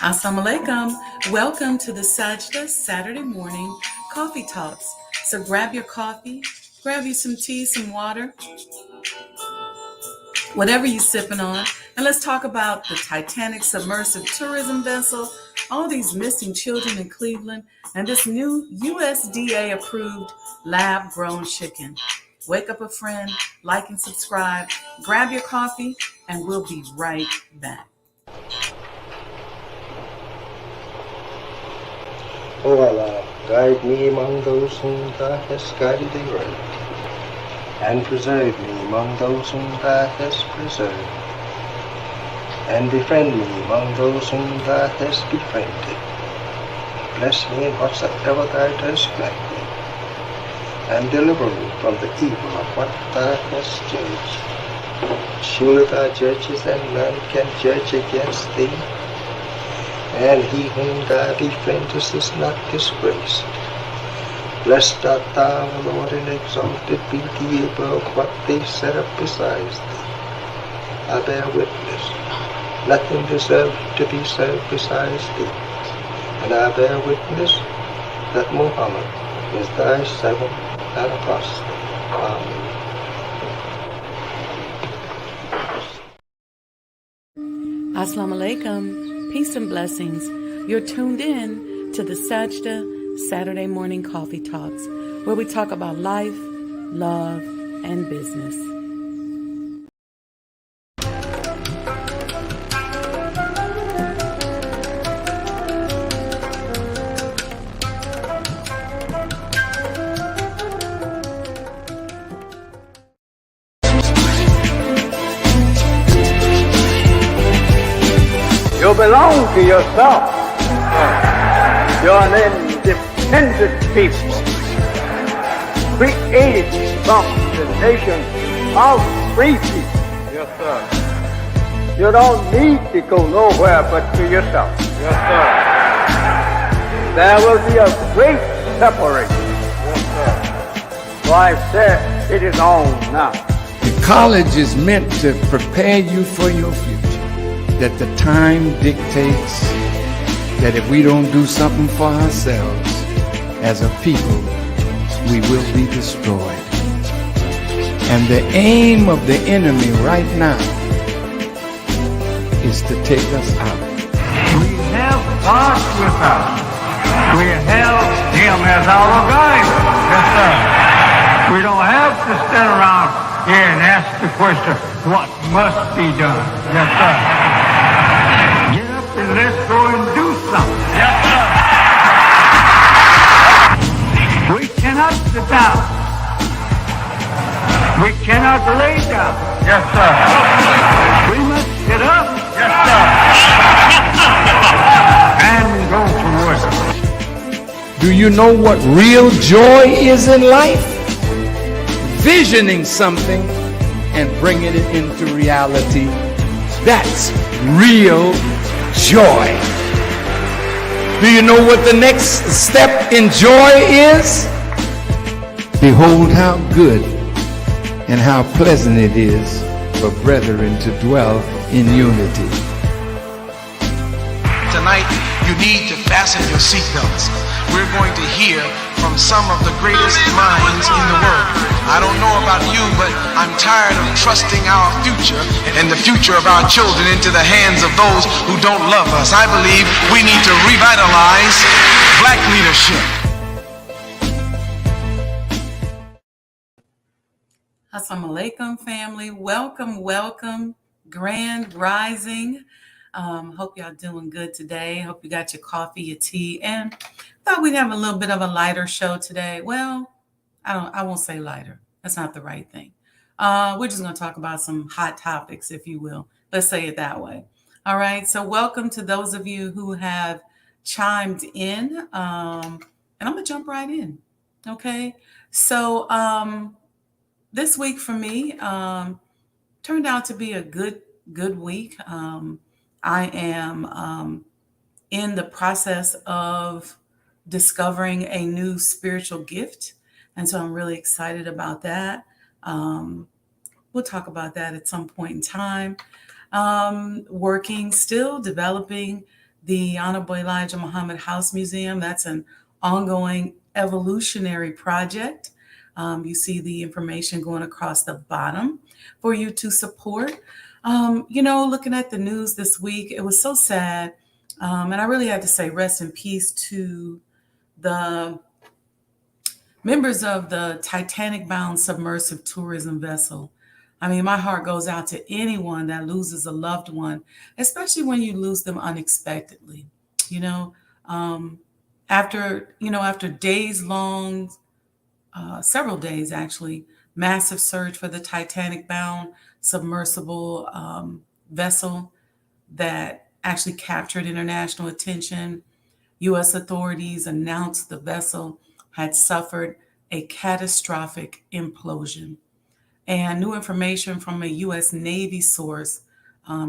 Assalamu alaikum. Welcome to the Sajdah Saturday morning coffee talks. So grab your coffee, grab you some tea, some water, whatever you're sipping on, and let's talk about the Titanic submersive tourism vessel, all these missing children in Cleveland, and this new USDA approved lab grown chicken. Wake up a friend, like and subscribe, grab your coffee, and we'll be right back. O Allah, guide me among those whom Thou hast guided aright, and preserve me among those whom Thou hast preserved, and befriend me among those whom Thou hast befriended. Bless me in whatsoever Thou dost grant me, and deliver me from the evil of what Thou hast judged. Surely Thou judgest, and none can judge against Thee. And he whom Thou befriendest is not disgraced. Blessed art Thou, O Lord, and exalted be Thee above what they set up besides Thee. I bear witness, nothing deserves to be served besides Thee. And I bear witness that Muhammad is Thy servant and apostle. Amen. Assalamu alaikum. Peace and blessings. You're tuned in to the Sajdah Saturday morning coffee talks, where we talk about life, love, and business. You belong to yourself. You're an independent people, created from the nation of free people. Yes, sir. You don't need to go nowhere but to yourself. Yes, sir. There will be a great separation. Yes, sir. So I said, it is on now. The college is meant to prepare you for your future. That the time dictates that if we don't do something for ourselves as a people, we will be destroyed. And the aim of the enemy right now is to take us out. We have God with us. We have Him as our guide. Yes, sir. We don't have to stand around here and ask the question, what must be done? Yes, sir. And let's go and do something. Yes, sir. We cannot sit down. We cannot lay down. Yes, sir. We must get up. Yes, sir. And go to work. Do you know what real joy is in life? Visioning something and bringing it into reality. That's real joy. Do you know what the next step in joy is? Behold how good and how pleasant it is for brethren to dwell in unity. Tonight, you need to fasten your seatbelts. We're going to hear from some of the greatest minds in the world. I don't know about you, but I'm tired of trusting our future and the future of our children into the hands of those who don't love us. I believe we need to revitalize black leadership. Assalamu alaikum, family. Welcome. Grand Rising. Hope y'all doing good today. Hope you got your coffee, your tea, and thought we'd have a little bit of a lighter show today. Well, I won't say lighter. That's not the right thing. We're just going to talk about some hot topics, if you will. Let's say it that way. All right. So welcome to those of you who have chimed in. And I'm going to jump right in. Okay. So this week for me turned out to be a good week. I am in the process of discovering a new spiritual gift. And so I'm really excited about that. We'll talk about that at some point in time. Working, still developing the Honorable Elijah Muhammad House Museum. That's an ongoing evolutionary project. You see the information going across the bottom for you to support. Looking at the news this week, it was so sad. And I really had to say rest in peace to the members of the Titanic-bound submersive tourism vessel. I mean, my heart goes out to anyone that loses a loved one, especially when you lose them unexpectedly. You know, after days long, several days actually, massive search for the Titanic-bound submersible vessel that actually captured international attention. U.S. authorities announced the vessel had suffered a catastrophic implosion. And new information from a U.S. Navy source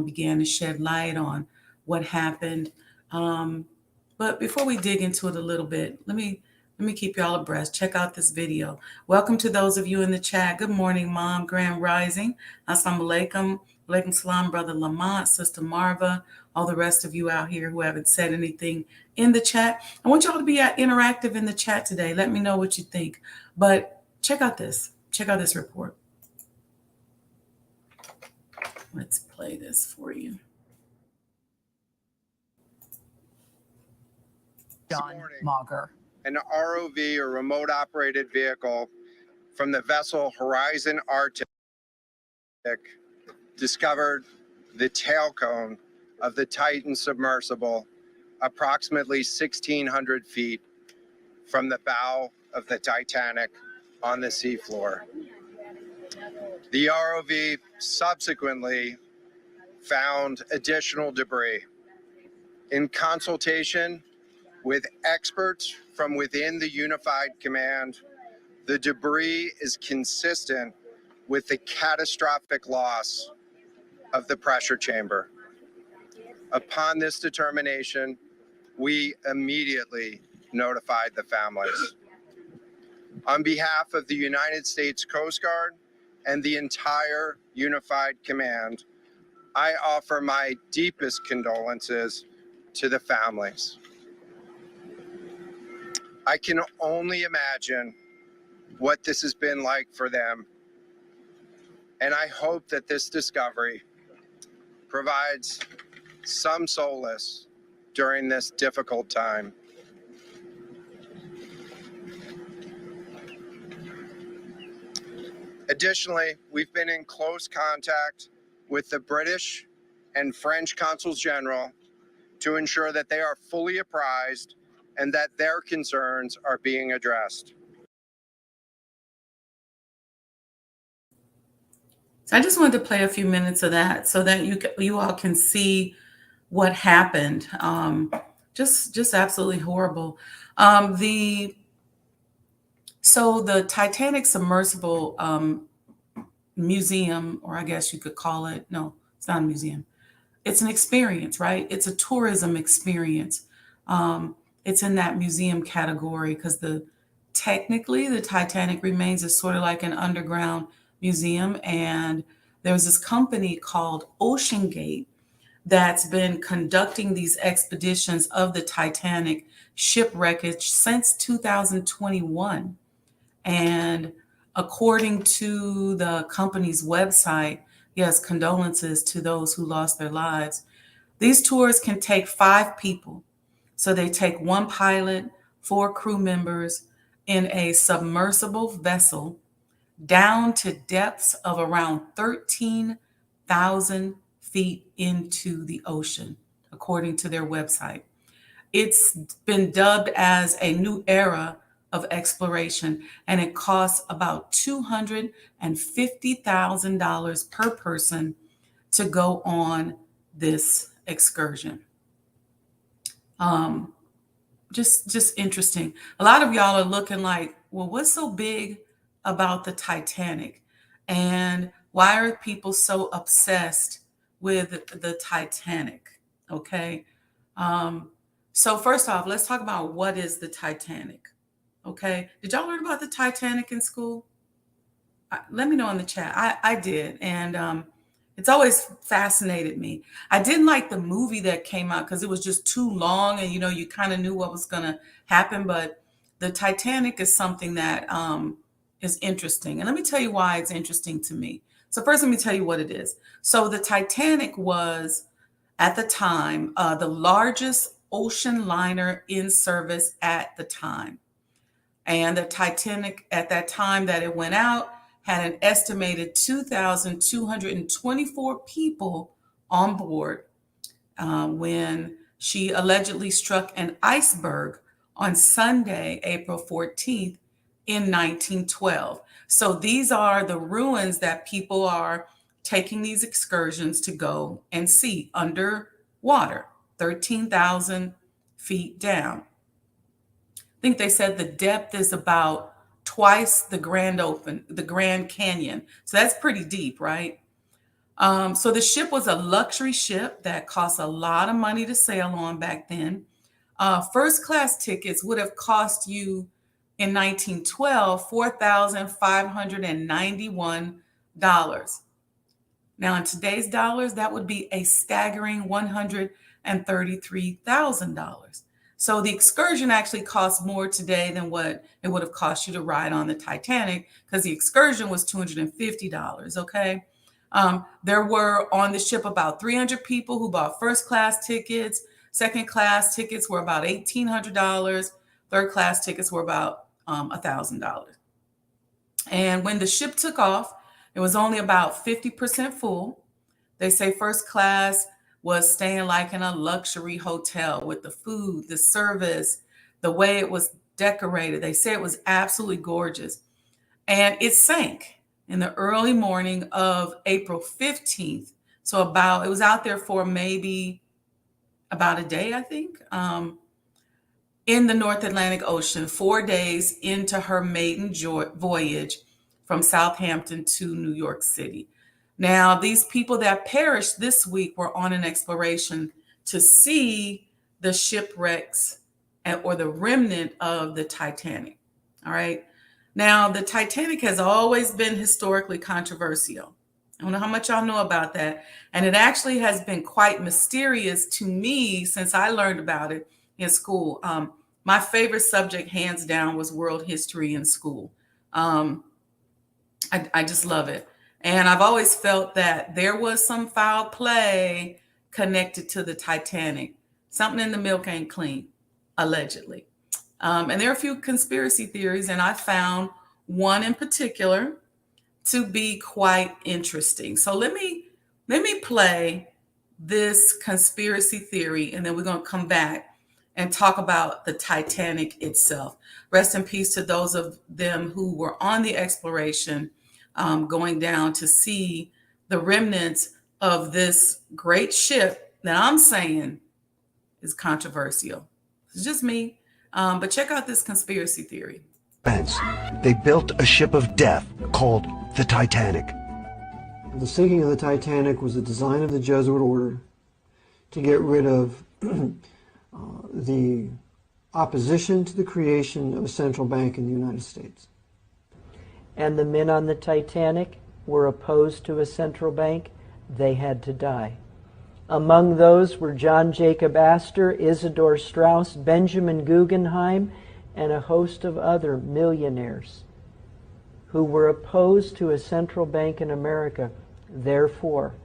began to shed light on what happened. But before we dig into it a little bit, let me keep y'all abreast. Check out this video. Welcome to those of you in the chat. Good morning, Mom, Grand Rising. Assalamu alaikum. Alaikum salam, Brother Lamont, Sister Marva, all the rest of you out here who haven't said anything in the chat. I want y'all to be interactive in the chat today. Let me know what you think. But check out this. Check out this report. Let's play this for you. John Mauger. An ROV, or remote operated vehicle, from the vessel Horizon Arctic discovered the tail cone of the Titan submersible approximately 1,600 feet from the bow of the Titanic on the seafloor. The ROV subsequently found additional debris. In consultation with experts from within the Unified Command, the debris is consistent with the catastrophic loss of the pressure chamber. Upon this determination, we immediately notified the families. On behalf of the United States Coast Guard and the entire Unified Command, I offer my deepest condolences to the families. I can only imagine what this has been like for them, and I hope that this discovery provides some solace during this difficult time. Additionally, we've been in close contact with the British and French consuls general to ensure that they are fully apprised and that their concerns are being addressed. So I just wanted to play a few minutes of that so that you all can see what happened. Just absolutely horrible. The Titanic submersible museum, or I guess you could call it, no, it's not a museum. It's an experience, right? It's a tourism experience. It's in that museum category because technically the Titanic remains as sort of like an underground museum. And there's this company called OceanGate that's been conducting these expeditions of the Titanic shipwreckage since 2021. And according to the company's website, yes, condolences to those who lost their lives. These tours can take 5 people. So they take 1 pilot, 4 crew members in a submersible vessel down to depths of around 13,000 feet into the ocean, according to their website. It's been dubbed as a new era of exploration, and it costs about $250,000 per person to go on this excursion. Just interesting. A lot of y'all are looking like, well, what's so big about the Titanic? And why are people so obsessed with the Titanic? Okay. So first off, let's talk about what is the Titanic. Okay. Did y'all learn about the Titanic in school? Let me know in the chat. I did. And It's always fascinated me. I didn't like the movie that came out because it was just too long, and you kind of knew what was going to happen. But the Titanic is something that is interesting, and let me tell you why it's interesting to me. So first, let me tell you what it is. So the Titanic was, at the time, the largest ocean liner in service at the time. And the Titanic, at that time that it went out, had an estimated 2,224 people on board when she allegedly struck an iceberg on Sunday, April 14th in 1912. So these are the ruins that people are taking these excursions to go and see underwater, 13,000 feet down. I think they said the depth is about twice the Grand Canyon. So that's pretty deep, right? So the ship was a luxury ship that cost a lot of money to sail on back then. First class tickets would have cost you in 1912 $4,591. Now in today's dollars, that would be a staggering $133,000. So the excursion actually costs more today than what it would have cost you to ride on the Titanic, because the excursion was $250, okay? There were on the ship about 300 people who bought first class tickets. Second class tickets were about $1,800. Third class tickets were about $1,000. And when the ship took off, it was only about 50% full. They say first class was staying like in a luxury hotel with the food, the service, the way it was decorated. They say it was absolutely gorgeous. And it sank in the early morning of April 15th. So it was out there for maybe about a day, I think, in the North Atlantic Ocean, 4 days into her maiden voyage from Southampton to New York City. Now, these people that perished this week were on an exploration to see the shipwrecks or the remnant of the Titanic. All right. Now, the Titanic has always been historically controversial. I don't know how much y'all know about that. And it actually has been quite mysterious to me since I learned about it in school. My favorite subject, hands down, was world history in school. I just love it. And I've always felt that there was some foul play connected to the Titanic. Something in the milk ain't clean, allegedly. And there are a few conspiracy theories, and I found one in particular to be quite interesting. So let me play this conspiracy theory, and then we're going to come back and talk about the Titanic itself. Rest in peace to those of them who were on the exploration, going down to see the remnants of this great ship that I'm saying is controversial. It's just me. But check out this conspiracy theory. They built a ship of death called the Titanic. The sinking of the Titanic was a design of the Jesuit order to get rid of the opposition to the creation of a central bank in the United States. And the men on the Titanic were opposed to a central bank. They had to die. Among those were John Jacob Astor, Isidor Straus, Benjamin Guggenheim, and a host of other millionaires who were opposed to a central bank in America. Therefore,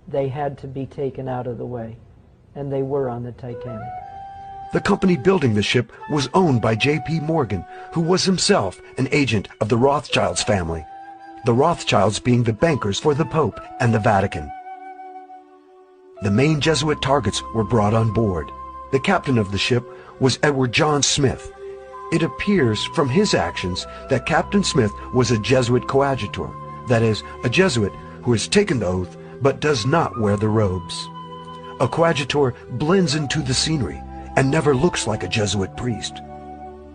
they had to be taken out of the way. And they were on the Titanic. The company building the ship was owned by J.P. Morgan, who was himself an agent of the Rothschilds family, the Rothschilds being the bankers for the Pope and the Vatican. The main Jesuit targets were brought on board. The captain of the ship was Edward John Smith. It appears from his actions that Captain Smith was a Jesuit coadjutor, that is, a Jesuit who has taken the oath but does not wear the robes. A coadjutor blends into the scenery and never looks like a Jesuit priest.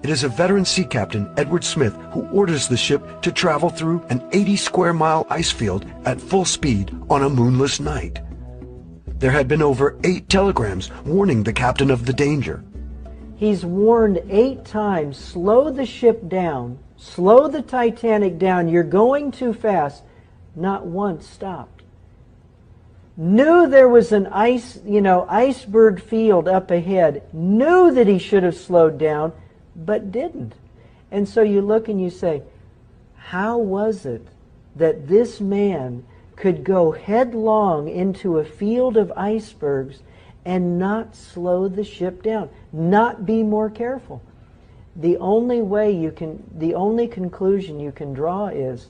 It is a veteran sea captain, Edward Smith, who orders the ship to travel through an 80-square-mile ice field at full speed on a moonless night. There had been over 8 telegrams warning the captain of the danger. He's warned 8 times, slow the ship down, slow the Titanic down, you're going too fast. Not once stopped. knew there was an iceberg field up ahead, knew that he should have slowed down, but didn't. And so you look and you say, how was it that this man could go headlong into a field of icebergs and not slow the ship down, not be more careful? The only conclusion you can draw is,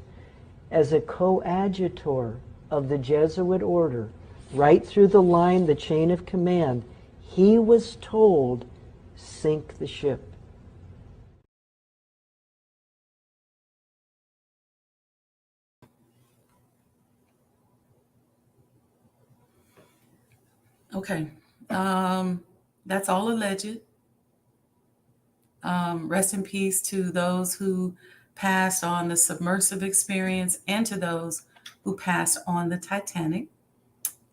as a coadjutor of the Jesuit order, right through the line, the chain of command, he was told, sink the ship. Okay. That's all alleged. Rest in peace to those who passed on the submersive experience and to those who passed on the Titanic.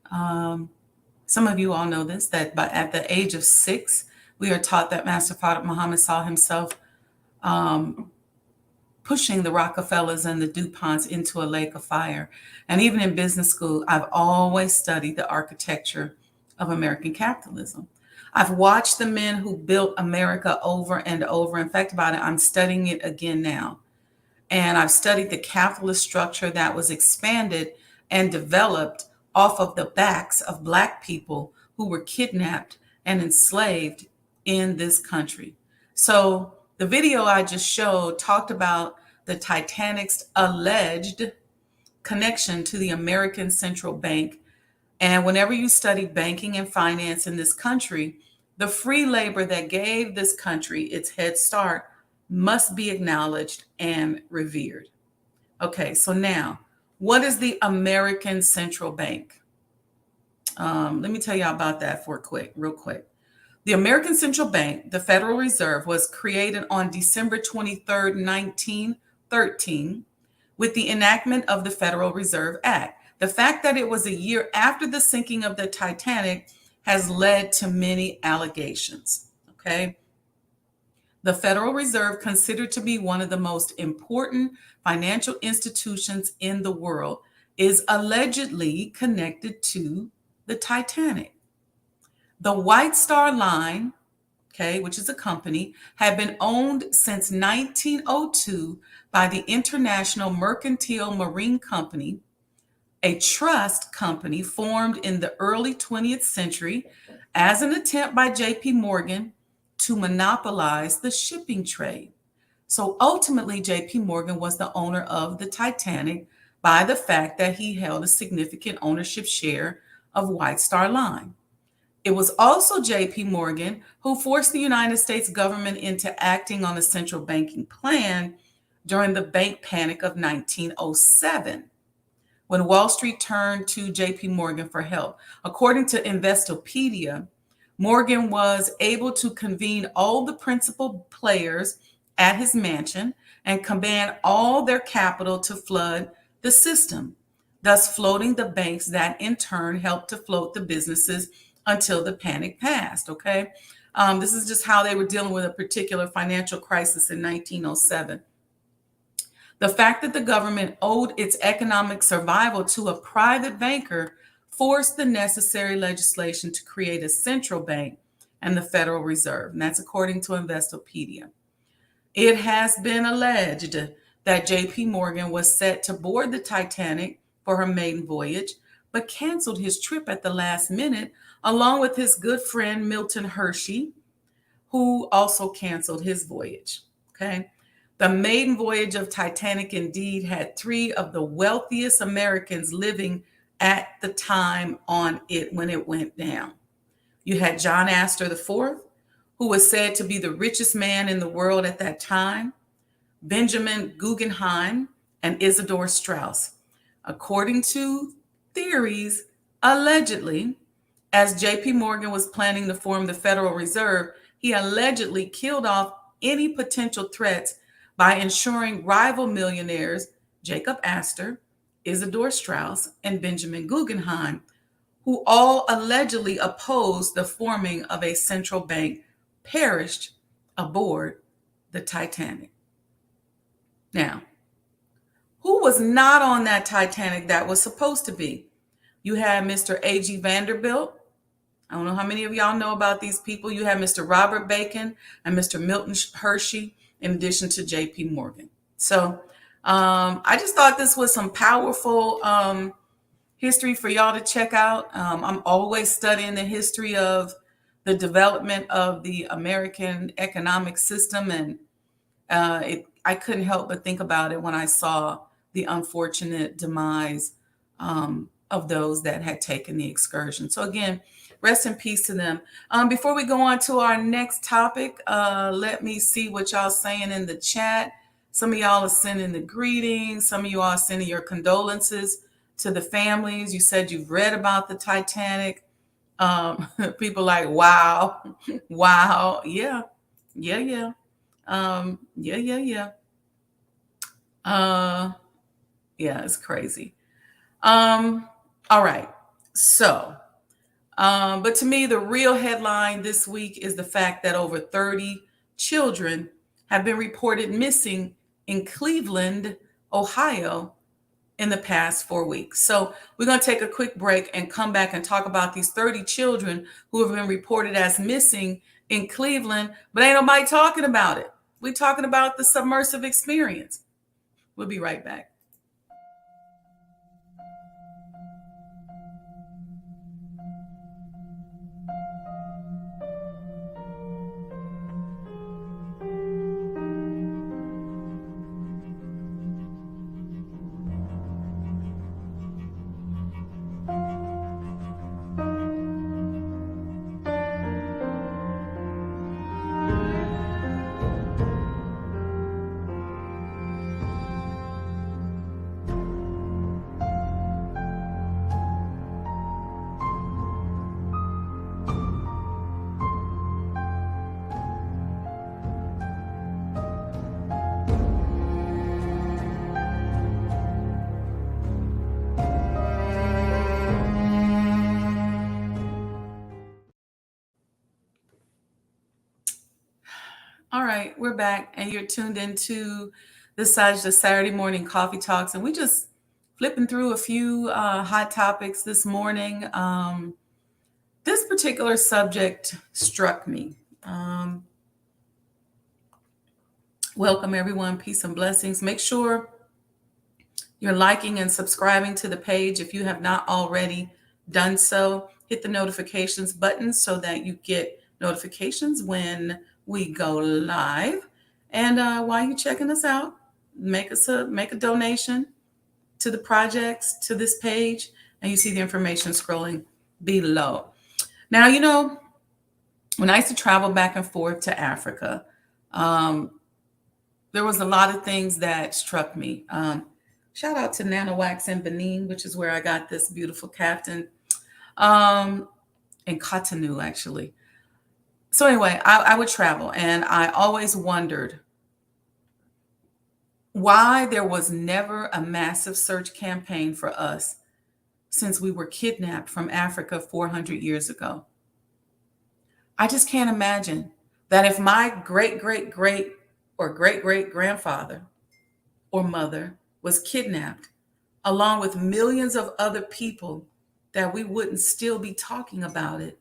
Some of you all know this, that at the age of 6, we are taught that Master Prophet Muhammad saw himself pushing the Rockefellers and the DuPonts into a lake of fire. And even in business school, I've always studied the architecture of American capitalism. I've watched the men who built America over and over. In fact, about it, I'm studying it again now. And I've studied the capitalist structure that was expanded and developed off of the backs of Black people who were kidnapped and enslaved in this country. So the video I just showed talked about the Titanic's alleged connection to the American Central Bank. And whenever you study banking and finance in this country, the free labor that gave this country its head start must be acknowledged and revered. Okay, so now, what is the American Central Bank? Let me tell you about that real quick. The American Central Bank, the Federal Reserve, was created on December 23rd, 1913, with the enactment of the Federal Reserve Act. The fact that it was a year after the sinking of the Titanic has led to many allegations. Okay. The Federal Reserve, considered to be one of the most important financial institutions in the world, is allegedly connected to the Titanic. The White Star Line, okay, which is a company, had been owned since 1902 by the International Mercantile Marine Company, a trust company formed in the early 20th century as an attempt by J.P. Morgan to monopolize the shipping trade. So ultimately, J.P. Morgan was the owner of the Titanic by the fact that he held a significant ownership share of White Star Line. It was also J.P. Morgan who forced the United States government into acting on a central banking plan during the bank panic of 1907, when Wall Street turned to J.P. Morgan for help. According to Investopedia, Morgan was able to convene all the principal players at his mansion and command all their capital to flood the system, thus floating the banks that in turn helped to float the businesses until the panic passed, okay? This is just how they were dealing with a particular financial crisis in 1907. The fact that the government owed its economic survival to a private banker forced the necessary legislation to create a central bank and the Federal Reserve, and that's according to Investopedia. It has been alleged that J.P. Morgan was set to board the Titanic for her maiden voyage, but canceled his trip at the last minute, along with his good friend Milton Hershey, who also canceled his voyage. Okay. The maiden voyage of Titanic indeed had 3 of the wealthiest Americans living at the time on it when it went down. You had John Astor IV, who was said to be the richest man in the world at that time, Benjamin Guggenheim, and Isidor Straus. According to theories, allegedly, as J.P. Morgan was planning to form the Federal Reserve, he allegedly killed off any potential threats by ensuring rival millionaires Jacob Astor, Isidor Straus, and Benjamin Guggenheim, who all allegedly opposed the forming of a central bank, perished aboard the Titanic. Now, who was not on that Titanic that was supposed to be? You had Mr. A.G. Vanderbilt. I don't know how many of y'all know about these people. You had Mr. Robert Bacon and Mr. Milton Hershey, in addition to J.P. Morgan. So I just thought this was some powerful history for y'all to check out. I'm always studying the history of the development of the American economic system, and I couldn't help but think about it when I saw the unfortunate demise of those that had taken the excursion. So again, rest in peace to them. Before we go on to our next topic, let me see what y'all saying in the chat. Some of y'all are sending the greetings. Some of you are sending your condolences to the families. You said you've read about the Titanic. People like, wow, wow. Yeah. Yeah. Yeah, it's crazy. All right. So, but to me, the real headline this week is the fact that over 30 children have been reported missing in Cleveland, Ohio, in the past 4 weeks. So we're going to take a quick break and come back and talk about these 30 children who have been reported as missing in Cleveland, but ain't nobody talking about it. We're talking about the submersive experience. We'll be right back. All right, we're back, and you're tuned into the Sajdah Saturday Morning Coffee Talks, and we just flipping through a few hot topics this morning. This particular subject struck me. Welcome, everyone. Peace and blessings. Make sure you're liking and subscribing to the page if you have not already done so. Hit the notifications button so that you get notifications when we go live. And while you're checking us out, make a donation to the projects, to this page, and you see the information scrolling below. Now, you know, when I used to travel back and forth to Africa, there was a lot of things that struck me. Shout out to Nana Wax in Benin, which is where I got this beautiful kaftan, in Cotonou, actually. So anyway, I would travel, and I always wondered why there was never a massive search campaign for us since we were kidnapped from Africa 400 years ago. I just can't imagine that if my great-great-great or great-great-grandfather or mother was kidnapped, along with millions of other people, that we wouldn't still be talking about it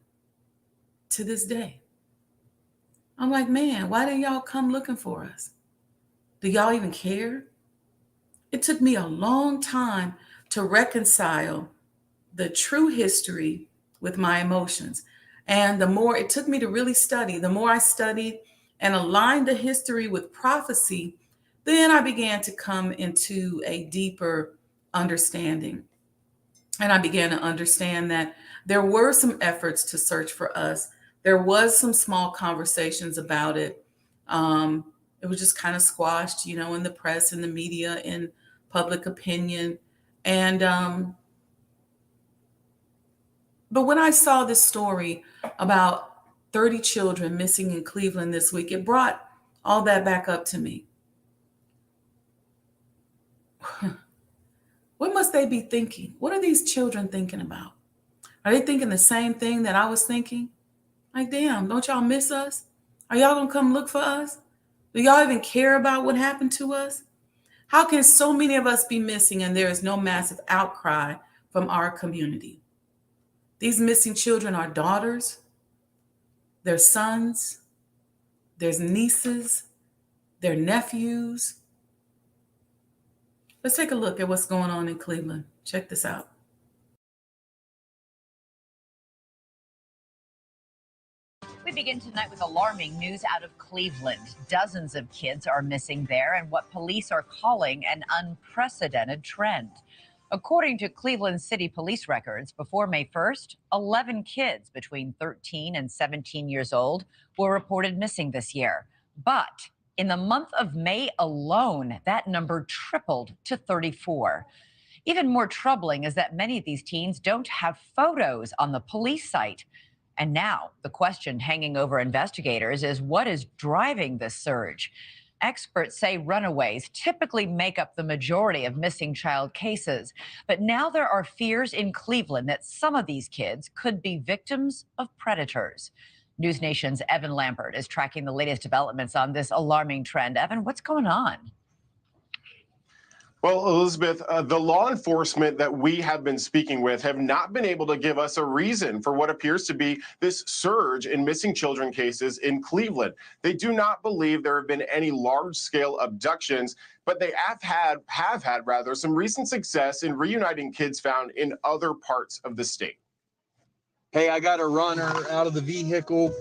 to this day. I'm like, man, why didn't y'all come looking for us? Do y'all even care? It took me a long time to reconcile the true history with my emotions. And the more it took me to really study, the more I studied and aligned the history with prophecy, then I began to come into a deeper understanding. And I began to understand that there were some efforts to search for us. There was some small conversations about it. It was just kind of squashed, you know, in the press, in the media, in public opinion. And but when I saw this story about 30 children missing in Cleveland this week, it brought all that back up to me. What must they be thinking? What are these children thinking about? Are they thinking the same thing that I was thinking? Like, damn, don't y'all miss us? Are y'all gonna come look for us? Do y'all even care about what happened to us? How can so many of us be missing and there is no massive outcry from our community. These missing children are daughters, their sons, their nieces, their nephews. Let's take a look at what's going on in Cleveland. Check this out. We begin tonight with alarming news out of Cleveland. Dozens of kids are missing there and what police are calling an unprecedented trend. According to Cleveland City Police records, before May 1st, 11 kids between 13 and 17 years old were reported missing this year. But in the month of May alone, that number tripled to 34. Even more troubling is that many of these teens don't have photos on the police site. And now the question hanging over investigators is what is driving this surge? Experts say runaways typically make up the majority of missing child cases. But now there are fears in Cleveland that some of these kids could be victims of predators. News Nation's Evan Lambert is tracking the latest developments on this alarming trend. Evan, what's going on? Well, Elizabeth, the law enforcement that we have been speaking with have not been able to give us a reason for what appears to be this surge in missing children cases in Cleveland. They do not believe there have been any large-scale abductions, but they have had some recent success in reuniting kids found in other parts of the state. Hey, I got to run her out of the vehicle.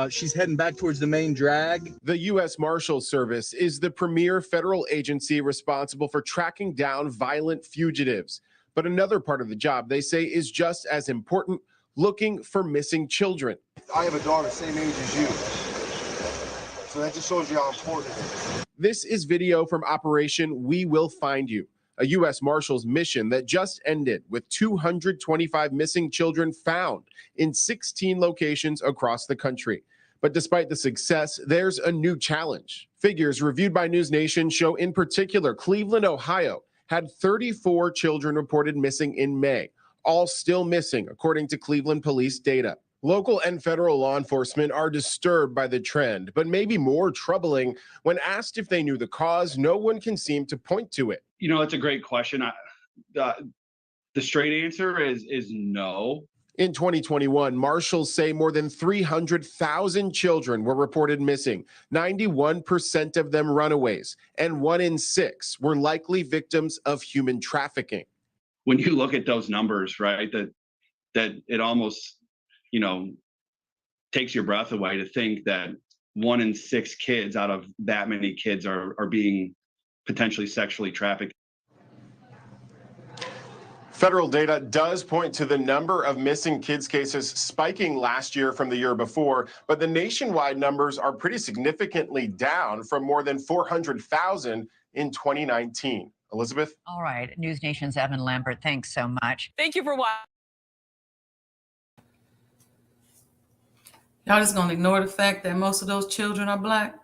She's heading back towards the main drag. The U.S. Marshals Service is the premier federal agency responsible for tracking down violent fugitives. But another part of the job, they say, is just as important, looking for missing children. I have a daughter same age as you. So that just shows you how important it is. This is video from Operation We Will Find You, a U.S. Marshals mission that just ended with 225 missing children found in 16 locations across the country. But despite the success, there's a new challenge. Figures reviewed by News Nation show in particular Cleveland, Ohio, had 34 children reported missing in May, all still missing, according to Cleveland police data. Local and federal law enforcement are disturbed by the trend, but maybe more troubling, when asked if they knew the cause, no one can seem to point to it. You know, it's a great question. The straight answer is no. In 2021, marshals say more than 300,000 children were reported missing, 91% of them runaways, and 1 in 6 were likely victims of human trafficking. When you look at those numbers, right, that it almost, you know, takes your breath away to think that 1 in 6 kids out of that many kids are being potentially sexually trafficked. Federal data does point to the number of missing kids cases spiking last year from the year before, but the nationwide numbers are pretty significantly down from more than 400,000 in 2019. Elizabeth? All right. News Nation's Evan Lambert, thanks so much. Thank you for watching. Y'all just gonna ignore the fact that most of those children are Black?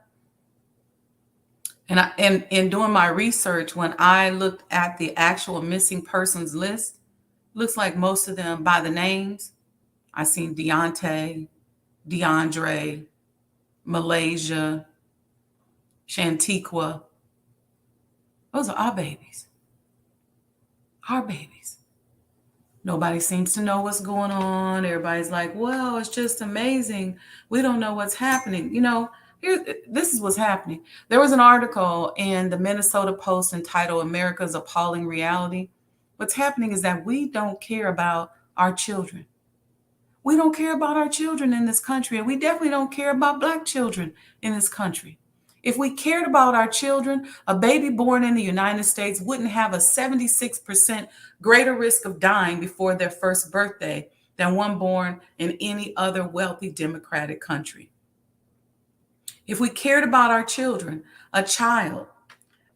And in doing my research, when I looked at the actual missing persons list, looks like most of them by the names. I seen Deontay, DeAndre, Malaysia, Shantiqua. Those are our babies. Our babies. Nobody seems to know what's going on. Everybody's like, well, it's just amazing. We don't know what's happening. You know, this is what's happening. There was an article in the Minnesota Post entitled America's Appalling Reality. What's happening is that we don't care about our children. We don't care about our children in this country, and we definitely don't care about Black children in this country. If we cared about our children, a baby born in the United States wouldn't have a 76% greater risk of dying before their first birthday than one born in any other wealthy democratic country. If we cared about our children, a child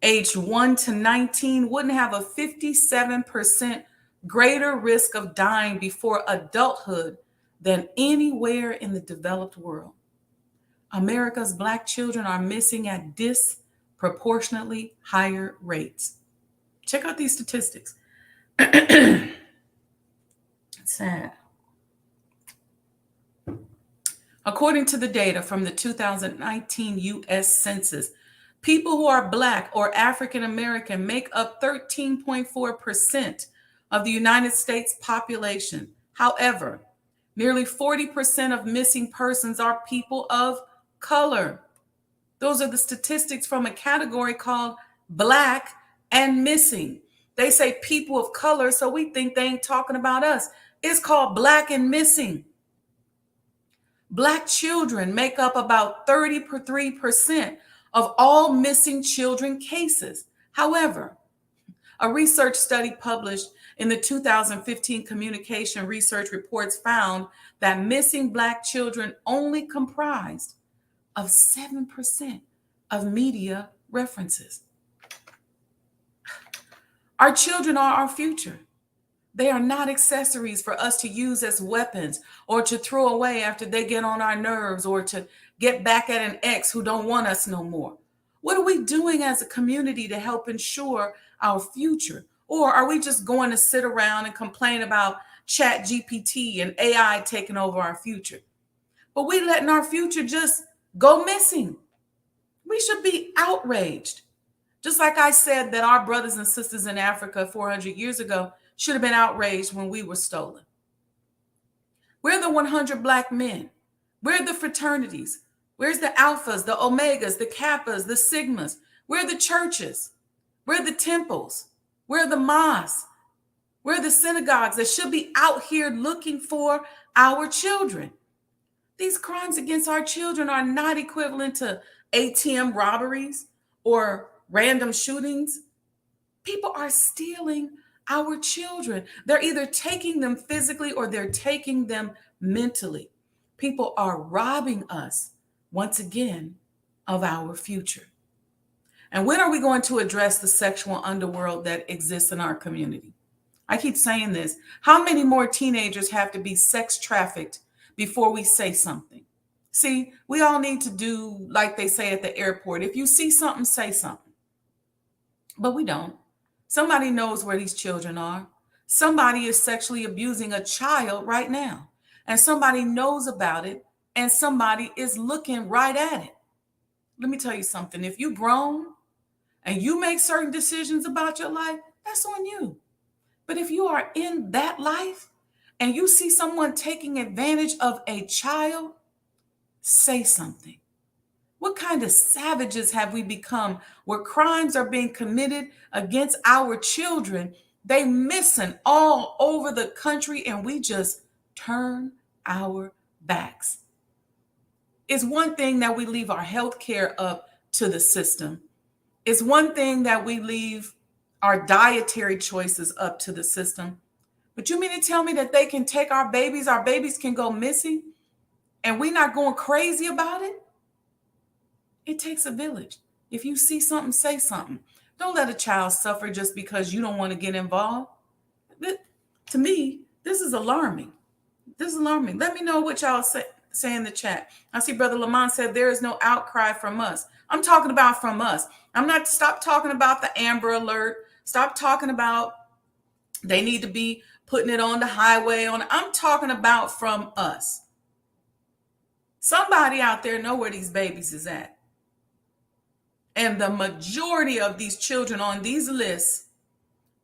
aged 1 to 19 wouldn't have a 57% greater risk of dying before adulthood than anywhere in the developed world. America's Black children are missing at disproportionately higher rates. Check out these statistics. It's sad. According to the data from the 2019 U.S. Census, people who are Black or African American make up 13.4% of the United States population. However, nearly 40% of missing persons are people of color. Those are the statistics from a category called Black and Missing. They say people of color, so we think they ain't talking about us. It's called Black and Missing. Black children make up about 33% of all missing children cases. However, a research study published in the 2015 Communication Research Reports found that missing Black children only comprised of 7% of media references. Our children are our future. They are not accessories for us to use as weapons or to throw away after they get on our nerves or to get back at an ex who don't want us no more. What are we doing as a community to help ensure our future? Or are we just going to sit around and complain about Chat GPT and AI taking over our future? But we letting our future just go missing. We should be outraged. Just like I said that our brothers and sisters in Africa 400 years ago should have been outraged when we were stolen. We're the 100 Black men. We're the fraternities. Where's the alphas, the omegas, the kappas, the sigmas? We're the churches. We're the temples. We're the mosques. We're the synagogues that should be out here looking for our children. These crimes against our children are not equivalent to ATM robberies or random shootings. People are stealing our children. They're either taking them physically or they're taking them mentally. People are robbing us, once again, of our future. And when are we going to address the sexual underworld that exists in our community? I keep saying this. How many more teenagers have to be sex trafficked before we say something? See, we all need to do like they say at the airport. If you see something, say something. But we don't. Somebody knows where these children are. Somebody is sexually abusing a child right now. And somebody knows about it. And somebody is looking right at it. Let me tell you something. If you're grown and you make certain decisions about your life, that's on you. But if you are in that life and you see someone taking advantage of a child, say something. What kind of savages have we become where crimes are being committed against our children? They missing all over the country and we just turn our backs. It's one thing that we leave our health care up to the system. It's one thing that we leave our dietary choices up to the system. But you mean to tell me that they can take our babies can go missing, and we're not going crazy about it? It takes a village. If you see something, say something. Don't let a child suffer just because you don't want to get involved. To me, this is alarming. This is alarming. Let me know what y'all say in the chat. I see Brother Lamont said there is no outcry from us. I'm talking about from us. Stop talking about the Amber Alert. Stop talking about they need to be putting it on the highway. I'm talking about from us. Somebody out there know where these babies is at. And the majority of these children on these lists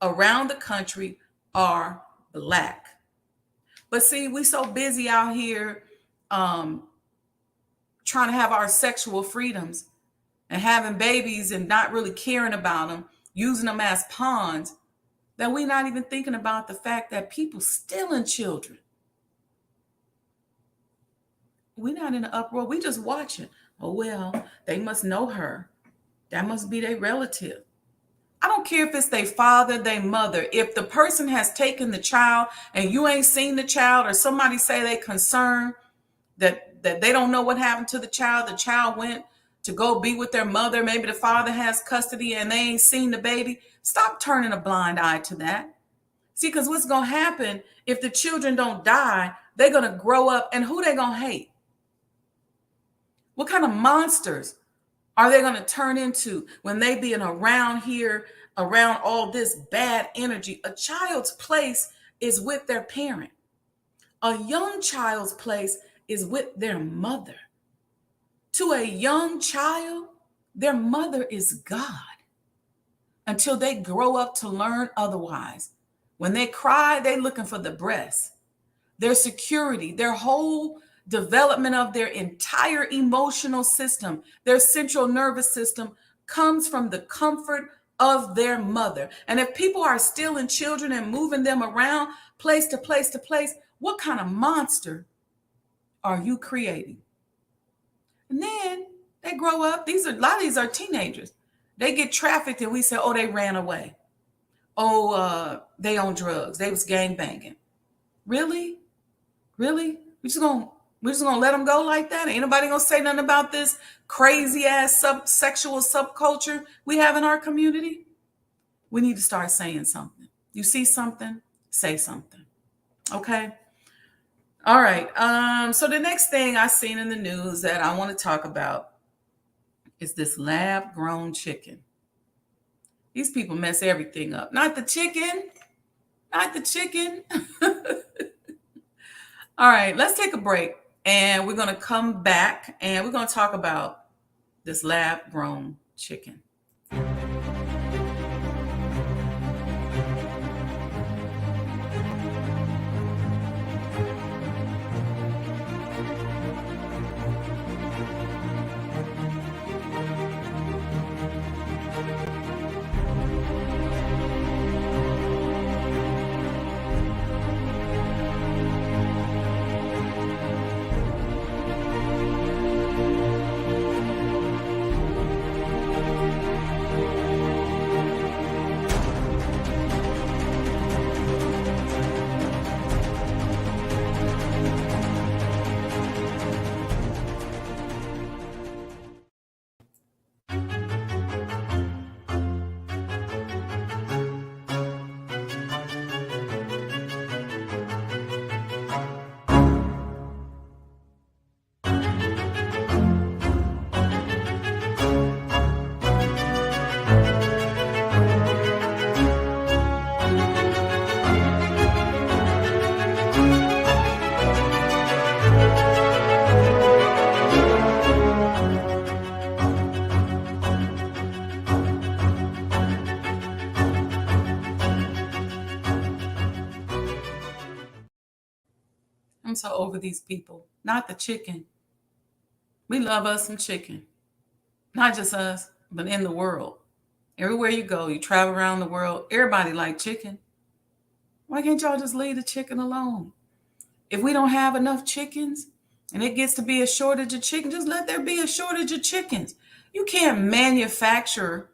around the country are Black. But see, we so busy out here trying to have our sexual freedoms and having babies and not really caring about them, using them as pawns, that we're not even thinking about the fact that people stealing children. We're not in an uproar. We just watching. Oh, well, they must know her. That must be their relative. I don't care if it's their father, their mother. If the person has taken the child and you ain't seen the child, or somebody say they concerned that they don't know what happened to the child went to go be with their mother, maybe the father has custody and they ain't seen the baby, stop turning a blind eye to that. See, because what's going to happen if the children don't die, they're going to grow up, and who they going to hate? What kind of monsters are they going to turn into when they being around here, around all this bad energy? A child's place is with their parent. A young child's place is with their mother. To a young child, their mother is God until they grow up to learn otherwise. When they cry, they're looking for the breast. Their security, their whole development of their entire emotional system, their central nervous system comes from the comfort of their mother. And if people are stealing children and moving them around place to place to place, what kind of monster are you creating? And then they grow up. A lot of these are teenagers. They get trafficked and we say, oh, they ran away. Oh, they on drugs. They was gangbanging. Really? Really? We're just gonna let them go like that? Ain't nobody gonna say nothing about this crazy ass sexual subculture we have in our community? We need to start saying something. You see something, say something. Okay. All right. So the next thing I seen in the news that I want to talk about is this lab-grown chicken. These people mess everything up. Not the chicken. Not the chicken. All right, let's take a break. And we're going to come back and we're going to talk about this lab-grown chicken. I'm so over these people. Not the chicken. We love us some chicken. Not just us, but in the world. Everywhere you go, you travel around the world, everybody like chicken. Why can't y'all just leave the chicken alone? If we don't have enough chickens and it gets to be a shortage of chicken, just let there be a shortage of chickens. You can't manufacture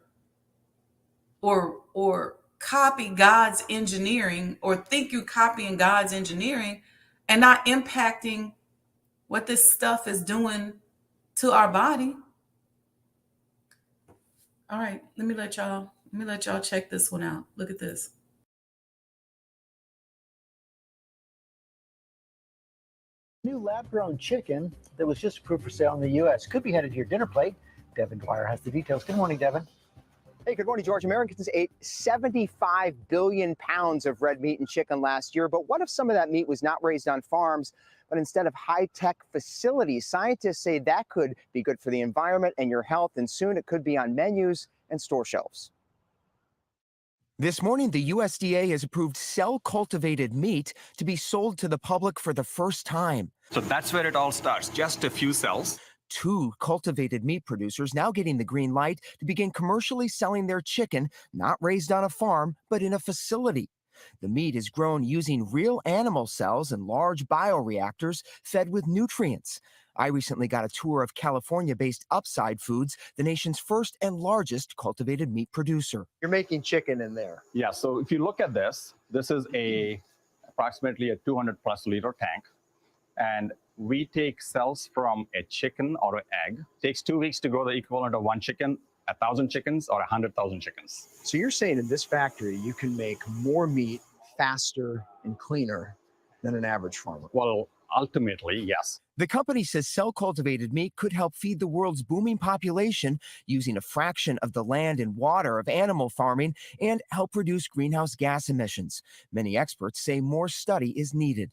or copy God's engineering or think you're copying God's engineering and not impacting what this stuff is doing to our body. All right, let me let y'all check this one out. Look at this. New lab-grown chicken that was just approved for sale in the U.S. could be headed to your dinner plate. Devin Dwyer has the details. Good morning, Devin. Hey, good morning, George. Americans ate 75 billion pounds of red meat and chicken last year. But what if some of that meat was not raised on farms, but instead of high-tech facilities? Scientists say that could be good for the environment and your health, and soon it could be on menus and store shelves. This morning, the USDA has approved cell-cultivated meat to be sold to the public for the first time. So that's where it all starts, just a few cells. 2 cultivated meat producers now getting the green light to begin commercially selling their chicken, not raised on a farm, but in a facility. The meat is grown using real animal cells and large bioreactors fed with nutrients. I recently got a tour of California-based Upside Foods, the nation's first and largest cultivated meat producer. You're making chicken in there. Yeah, so if you look at this is approximately a 200+ liter tank. And we take cells from a chicken or an egg. It takes 2 weeks to grow the equivalent of 1 chicken, 1,000 chickens, or 100,000 chickens. So you're saying in this factory, you can make more meat faster and cleaner than an average farmer? Well, ultimately, yes. The company says cell-cultivated meat could help feed the world's booming population using a fraction of the land and water of animal farming and help reduce greenhouse gas emissions. Many experts say more study is needed.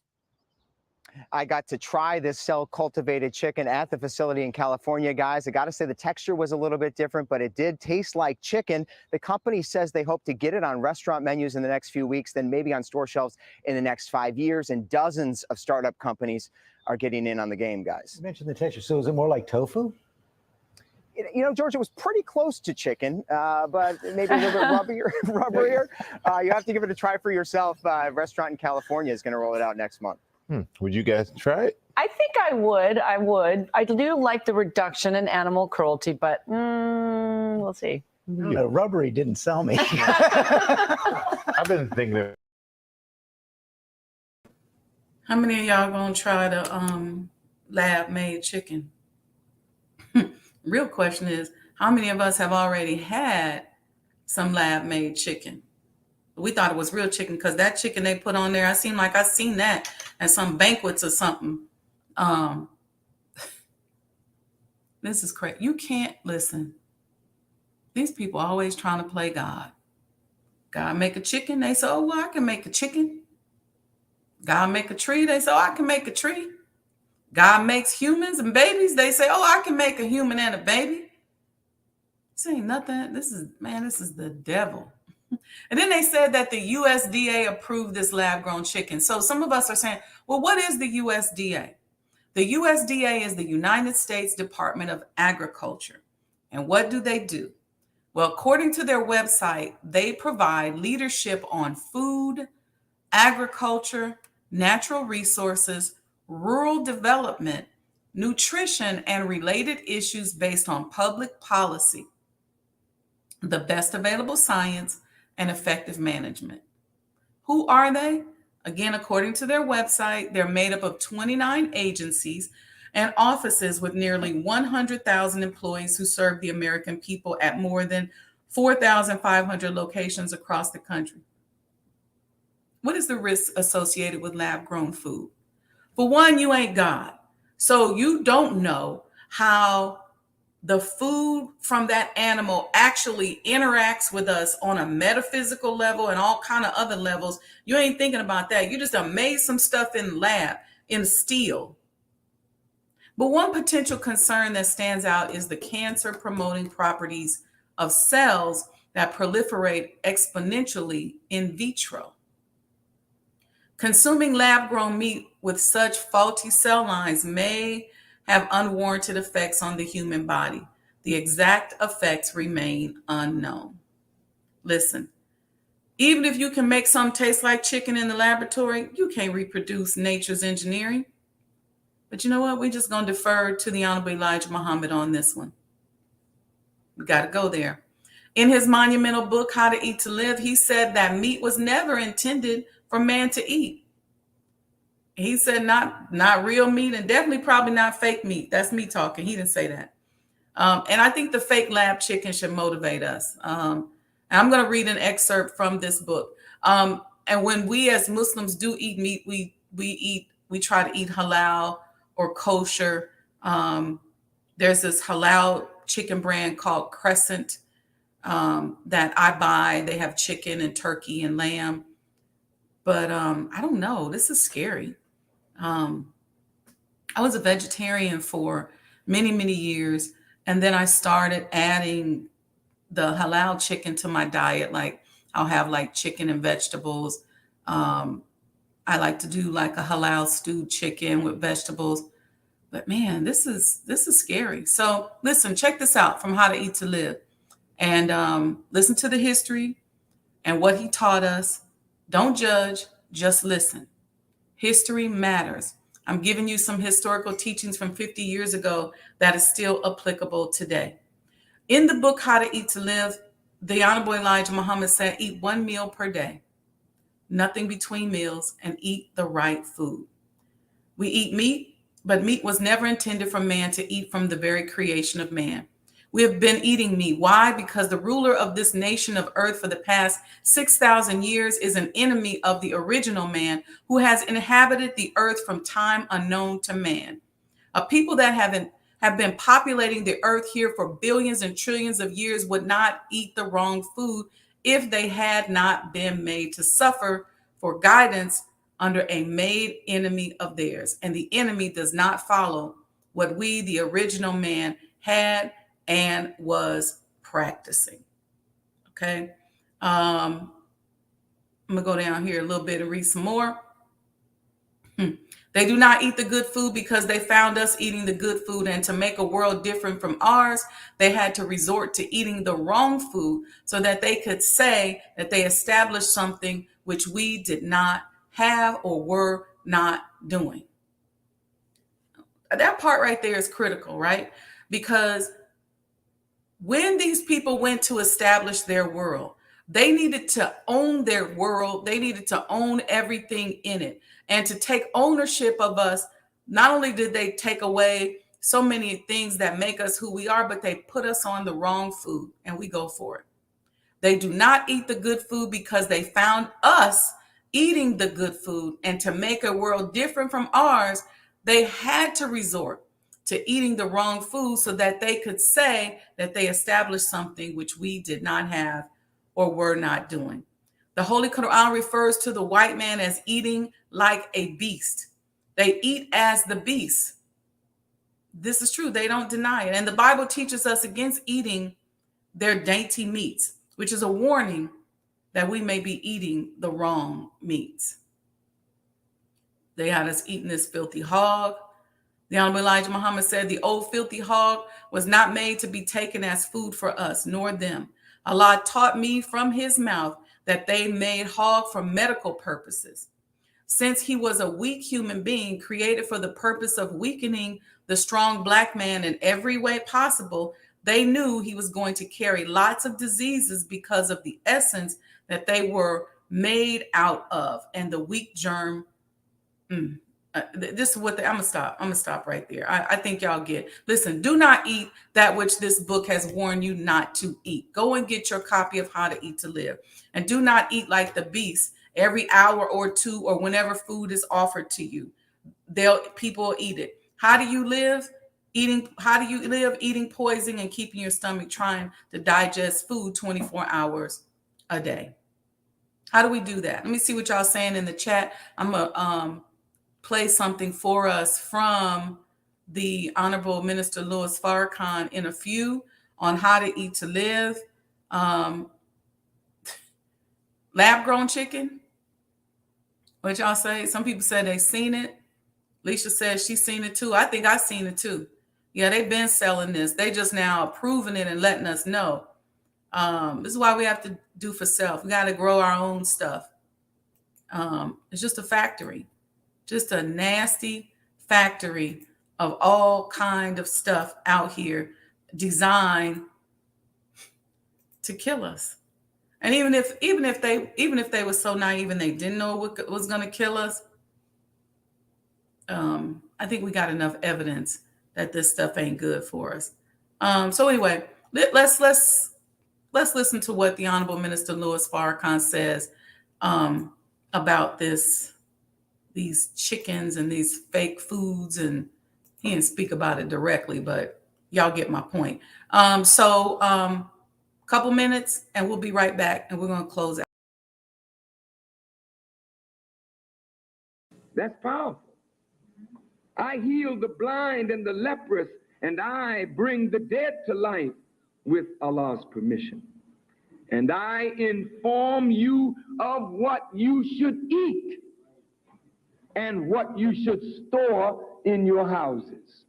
I got to try this cell-cultivated chicken at the facility in California, guys. I got to say the texture was a little bit different, but it did taste like chicken. The company says they hope to get it on restaurant menus in the next few weeks, then maybe on store shelves in the next 5 years. And dozens of startup companies are getting in on the game, guys. You mentioned the texture. So is it more like tofu? You know, George, it was pretty close to chicken, but maybe a little bit rubberier. You have to give it a try for yourself. A restaurant in California is going to roll it out next month. Would you guys try it? I think I would. I do like the reduction in animal cruelty, but we'll see. I don't know. Rubbery didn't sell me. I've been thinking of. How many of y'all gonna try the lab-made chicken? Real question is, how many of us have already had some lab-made chicken? We thought it was real chicken because that chicken they put on there, I seen that at some banquets or something. This is crazy. You can't listen. These people are always trying to play God. God make a chicken, they say, oh, well, I can make a chicken. God make a tree, they say, oh, I can make a tree. God makes humans and babies, they say, oh, I can make a human and a baby. This ain't nothing. This is the devil. And then they said that the USDA approved this lab-grown chicken. So some of us are saying, well, what is the USDA? The USDA is the United States Department of Agriculture. And what do? Well, according to their website, they provide leadership on food, agriculture, natural resources, rural development, nutrition, and related issues based on public policy, the best available science, and effective management. Who are they? Again, according to their website, they're made up of 29 agencies and offices with nearly 100,000 employees who serve the American people at more than 4,500 locations across the country. What is the risk associated with lab-grown food? For one, you ain't God. So you don't know how the food from that animal actually interacts with us on a metaphysical level and all kind of other levels. You ain't thinking about that. You just done made some stuff in the lab, in steel. But one potential concern that stands out is the cancer-promoting properties of cells that proliferate exponentially in vitro. Consuming lab-grown meat with such faulty cell lines may have unwarranted effects on the human body. The exact effects remain unknown. Listen, even if you can make something taste like chicken in the laboratory, you can't reproduce nature's engineering. But you know what? We're just going to defer to the Honorable Elijah Muhammad on this one. We got to go there. In his monumental book, How to Eat to Live, he said that meat was never intended for man to eat. He said not real meat and definitely probably not fake meat. That's me talking. He didn't say that. And I think the fake lab chicken should motivate us. And I'm going to read an excerpt from this book. And when we as Muslims do eat meat, we try to eat halal or kosher. There's this halal chicken brand called Crescent that I buy. They have chicken and turkey and lamb. But I don't know. This is scary. I was a vegetarian for many, many years. And then I started adding the halal chicken to my diet. Like I'll have like chicken and vegetables. I like to do like a halal stewed chicken with vegetables. But man, this is scary. So listen, check this out from How to Eat to Live. And listen to the history and what he taught us. Don't judge, just listen. History matters. I'm giving you some historical teachings from 50 years ago that is still applicable today. In the book, How to Eat to Live, the Honorable Elijah Muhammad said, eat 1 meal per day, nothing between meals, and eat the right food. We eat meat, but meat was never intended for man to eat from the very creation of man. We have been eating meat. Why? Because the ruler of this nation of earth for the past 6,000 years is an enemy of the original man who has inhabited the earth from time unknown to man. A people that have been populating the earth here for billions and trillions of years would not eat the wrong food if they had not been made to suffer for guidance under a made enemy of theirs. And the enemy does not follow what we, the original man, had and was practicing. Okay. I'm going to go down here a little bit and read some more. They do not eat the good food because they found us eating the good food. And to make a world different from ours, they had to resort to eating the wrong food so that they could say that they established something which we did not have or were not doing. That part right there is critical, right? Because when these people went to establish their world, they needed to own their world. They needed to own everything in it and to take ownership of us. Not only did they take away so many things that make us who we are, but they put us on the wrong food and we go for it. They do not eat the good food because they found us eating the good food. And to make a world different from ours, they had to resort to eating the wrong food so that they could say that they established something which we did not have or were not doing. The Holy Quran refers to the white man as eating like a beast. They eat as the beast. This is true. They don't deny it. And the Bible teaches us against eating their dainty meats, which is a warning that we may be eating the wrong meats. They had us eating this filthy hog. The Honorable Elijah Muhammad said, the old filthy hog was not made to be taken as food for us, nor them. Allah taught me from his mouth that they made hog for medical purposes. Since he was a weak human being created for the purpose of weakening the strong black man in every way possible, they knew he was going to carry lots of diseases because of the essence that they were made out of and the weak germ. This is what I'm gonna stop right there. I think y'all get. Listen, do not eat that which this book has warned you not to eat. Go and get your copy of How to Eat to Live, and do not eat like the beast every hour or two or whenever food is offered to you. People eat it. How do you live? Eating poison and keeping your stomach trying to digest food 24 hours a day. How do we do that? Let me see what y'all saying in the chat. I'm gonna play something for us from the Honorable Minister Louis Farrakhan in a few on how to eat to live. Lab-grown chicken. What y'all say? Some people said they seen it. Leisha says she's seen it too. I think I've seen it too. Yeah, they've been selling this. They just now approving it and letting us know. This is why we have to do for self. We got to grow our own stuff. It's just a factory. Just a nasty factory of all kind of stuff out here designed to kill us. And even if they were so naive and they didn't know what was going to kill us, I think we got enough evidence that this stuff ain't good for us. So anyway, let's listen to what the Honorable Minister Louis Farrakhan says about these chickens and these fake foods, and he didn't speak about it directly, but y'all get my point. Couple minutes and we'll be right back and we're going to close out. That's powerful. I heal the blind and the leprous, and I bring the dead to life with Allah's permission. And I inform you of what you should eat and what you should store in your houses.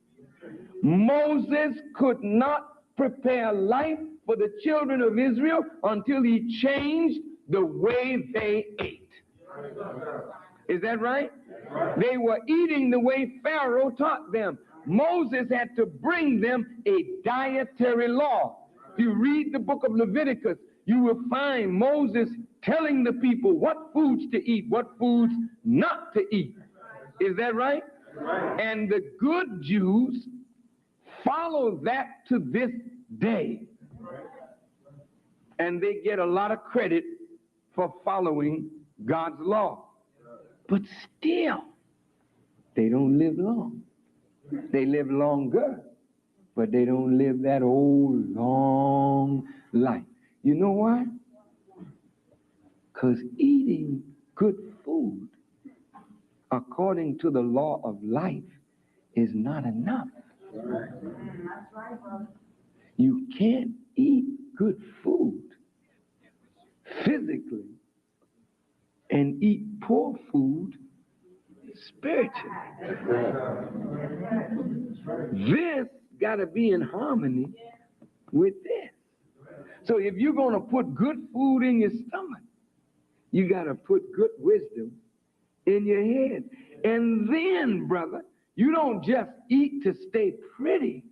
Moses could not prepare life for the children of Israel until he changed the way they ate. Is that right? They were eating the way Pharaoh taught them. Moses had to bring them a dietary law. If you read the book of Leviticus, you will find Moses telling the people what foods to eat, what foods not to eat. Is that right? And the good Jews follow that to this day. And they get a lot of credit for following God's law. But still, they don't live long. They live longer, but they don't live that old, long life. You know why? Because eating good food according to the law of life is not enough. You can't eat good food physically and eat poor food spiritually. This got to be in harmony with this. So if you're going to put good food in your stomach, you got to put good wisdom in your head. And then, brother, you don't just eat to stay pretty.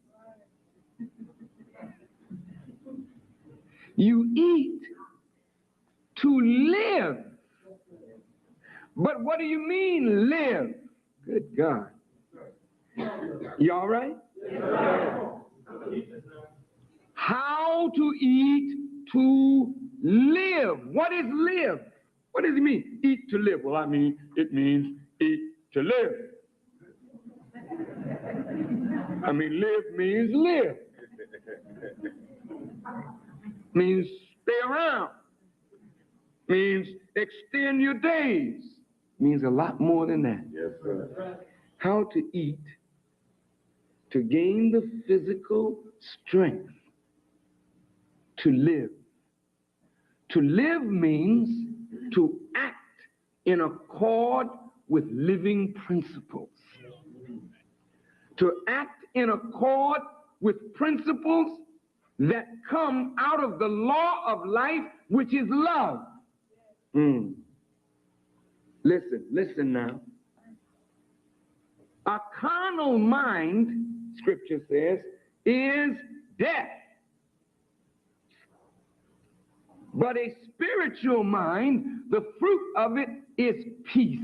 You eat to live. But what do you mean live? Good God. You all right? How to eat to live. What is live? What does it mean? Eat to live. Well, it means eat to live. Live means live. Means stay around. Means extend your days. Means a lot more than that. Yes, sir. How to eat to gain the physical strength to live. To live means to act in accord with living principles. To act in accord with principles that come out of the law of life, which is love. Listen now. A carnal mind, scripture says, is death. But a spiritual mind, the fruit of it is peace.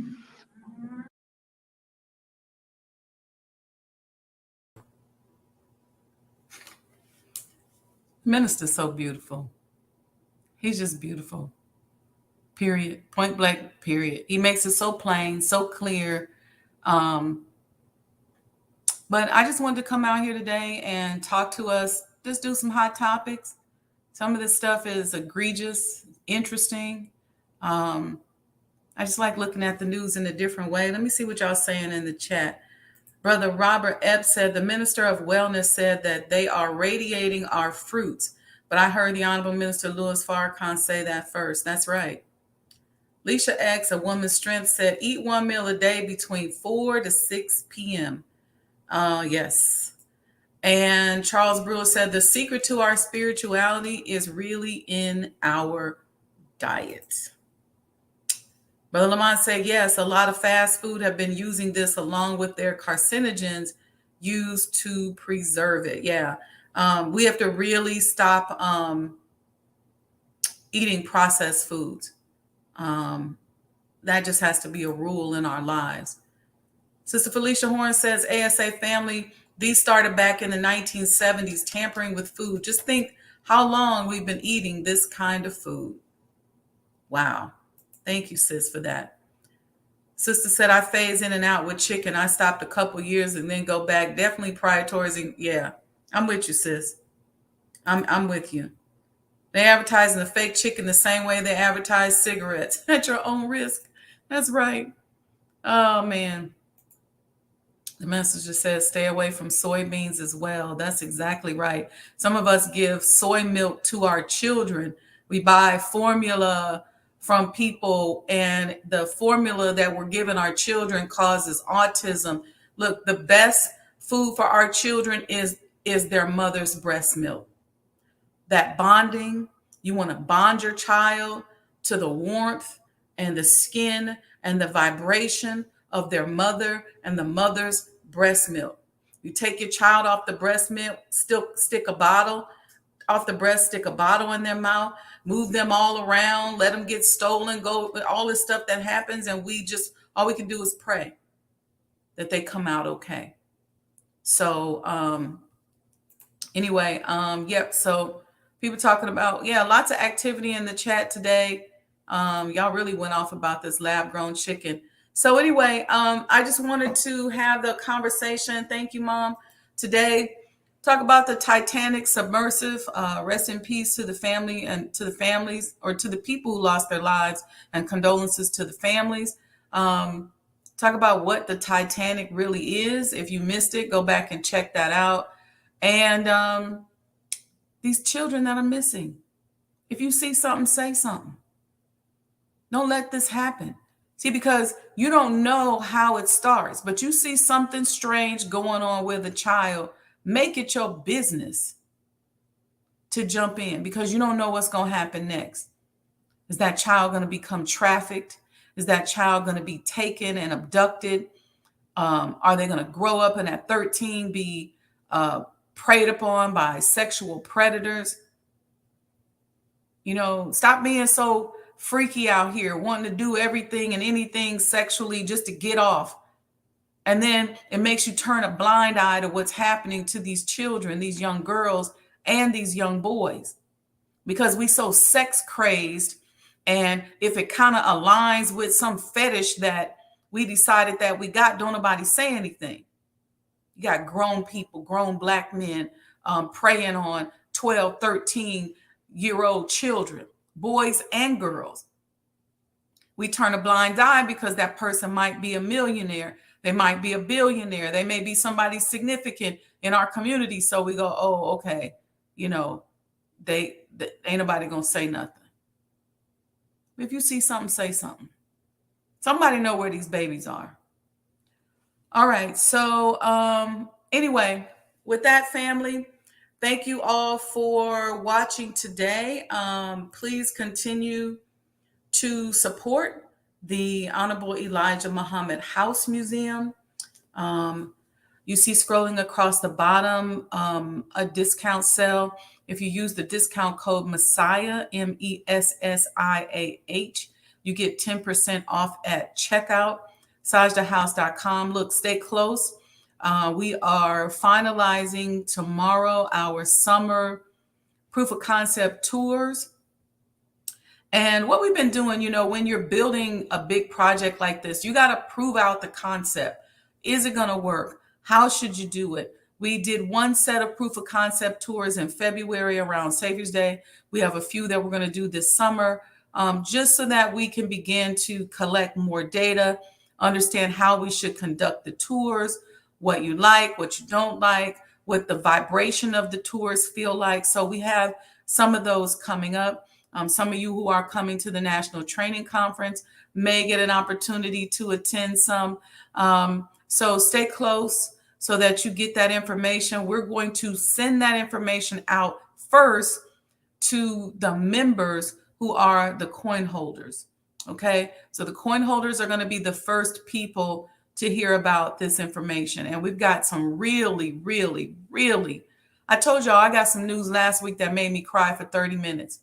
Minister's so beautiful. He's just beautiful. Period. Point blank, period. He makes it so plain, so clear. But I just wanted to come out here today and talk to us, just do some hot topics. Some of this stuff is egregious, interesting. I just like looking at the news in a different way. Let me see what y'all saying in the chat. Brother Robert Epps said, the Minister of Wellness said that they are radiating our fruits. But I heard the Honorable Minister Louis Farrakhan say that first. That's right. Leisha X, a woman's strength, said, eat one meal a day between 4 to 6 p.m. Yes. And Charles Brewer said, the secret to our spirituality is really in our diet. Brother Lamont said, yes, a lot of fast food have been using this along with their carcinogens used to preserve it. Yeah. We have to really stop eating processed foods. That just has to be a rule in our lives. Sister Felicia Horn says, ASA family, these started back in the 1970s, tampering with food. Just think how long we've been eating this kind of food. Wow. Thank you, sis, for that. Sister said, I phase in and out with chicken. I stopped a couple years and then go back. Definitely prioritizing. Yeah, I'm with you, sis. I'm with you. They advertising the fake chicken the same way they advertise cigarettes at your own risk. That's right. Oh, man. The message just says stay away from soybeans as well. That's exactly right. Some of us give soy milk to our children. We buy formula from people, and the formula that we're giving our children causes autism. Look, the best food for our children is their mother's breast milk. That bonding, you want to bond your child to the warmth and the skin and the vibration of their mother and the mother's breast milk. You take your child off the breast milk, still stick a bottle off the breast, stick a bottle in their mouth, move them all around, let them get stolen, go, all this stuff that happens. And all we can do is pray that they come out okay. So anyway, yep. So people talking about, lots of activity in the chat today. Y'all really went off about this lab-grown chicken. So anyway, I just wanted to have the conversation. Thank you, Mom. Today, talk about the Titanic submersive. Rest in peace to the family and to the families, or to the people who lost their lives, and condolences to the families. Talk talk about what the Titanic really is. If you missed it, go back and check that out. And these children that are missing. If you see something, say something. Don't let this happen. See, because you don't know how it starts, but you see something strange going on with a child, make it your business to jump in, because you don't know what's going to happen next. Is that child going to become trafficked? Is that child going to be taken and abducted? Are they going to grow up and at 13 be preyed upon by sexual predators? You know, stop being so freaky out here, wanting to do everything and anything sexually just to get off. And then it makes you turn a blind eye to what's happening to these children, these young girls and these young boys, because we so sex crazed. And if it kind of aligns with some fetish that we decided that we got, don't nobody say anything. You got grown people, grown Black men preying on 12, 13-year-old children, boys and girls. We turn a blind eye because that person might be a millionaire. They might be a billionaire. They may be somebody significant in our community. So we go, oh, okay, you know, they ain't nobody gonna say nothing. If you see something, say something. Somebody know where these babies are. All right. So anyway, with that, family, thank you all for watching today. Please continue to support the Honorable Elijah Muhammad House Museum. You see scrolling across the bottom a discount sale. If you use the discount code Messiah, MESSIAH, you get 10% off at checkout. SajdahHouse.com. Look, stay close. We are finalizing tomorrow our summer proof of concept tours. And what we've been doing, you know, when you're building a big project like this, you got to prove out the concept. Is it going to work? How should you do it? We did one set of proof of concept tours in February around Savior's Day. We have a few that we're going to do this summer, just so that we can begin to collect more data, understand how we should conduct the tours, what you like, what you don't like, what the vibration of the tours feel like. So we have some of those coming up. Some of you who are coming to the National Training Conference may get an opportunity to attend some. So stay close so that you get that information. We're going to send that information out first to the members who are the coin holders. Okay, so the coin holders are going to be the first people to hear about this information. And we've got some really, I told y'all I got some news last week that made me cry for 30 minutes.